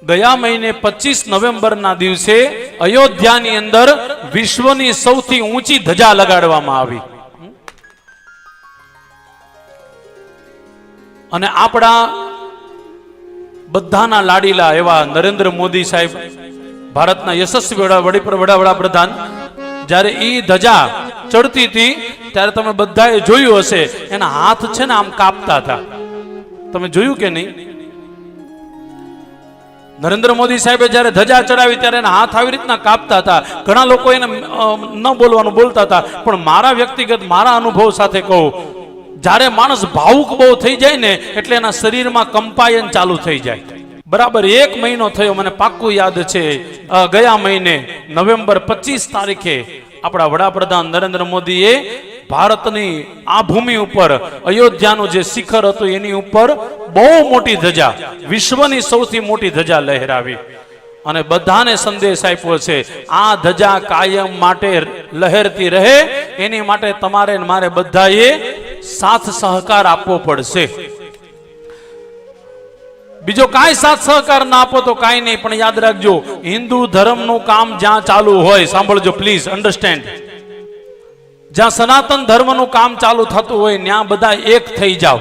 ગયા મહિને 25 નવેમ્બરના દિવસે અયોધ્યાની અંદર વિશ્વની સૌથી ઊંચી ધજા લગાડવામાં આવી અને આપણા બધાના લાડીલા એવા નરેન્દ્ર મોદી સાહેબ, ભારતના યશસ્વી વડાપ્રધાન, જ્યારે એ ધજા ચડતી હતી ત્યારે તમે બધાએ જોયું હશે, એના હાથ છે ને આમ કાપતા હતા. તમે જોયું કે નહીં? નરેન્દ્ર મોદી સાહેબે જ્યારે ધજા ચડાવી ત્યારે એના હાથ આવી રીતના કાપતા હતા. ઘણા લોકો એને ન બોલવાનું બોલતા હતા, પણ મારા વ્યક્તિગત મારા અનુભવ સાથે કહું, જ્યારે માણસ ભાવુક બહુ થઈ જાય ને એટલે એના શરીરમાં કંપાયન ચાલુ થઈ જાય. બરાબર 1 મહિનો થયો, મને પાક્કું યાદ છે, ગયા મહિને નવેમ્બર 25 તારીખે આપણા વડાપ્રધાન નરેન્દ્ર મોદીએ ભારતની આ ભૂમિ ઉપર અયોધ્યાનું જે શિખર હતું એની ઉપર બહુ મોટી ધજા, વિશ્વની સૌથી મોટી ધજા લહેરાવી અને બધાને સંદેશ આપ્યો છે, આ ધજા કાયમ માટે લહેરતી રહે એની માટે તમારે મારે બધાએ સાથ સહકાર આપવો પડશે. બીજો કાંઈ સાથ સહકાર ના આપો તો કાંઈ નહીં, પણ યાદ રાખજો, હિન્દુ ધર્મનું કામ જ્યાં ચાલુ હોય, સાંભળજો પ્લીઝ અન્ડરસ્ટેન્ડ, જ્યાં સનાતન ધર્મનું કામ ચાલુ થતું હોય ત્યાં બધા એક થઈ જાઓ.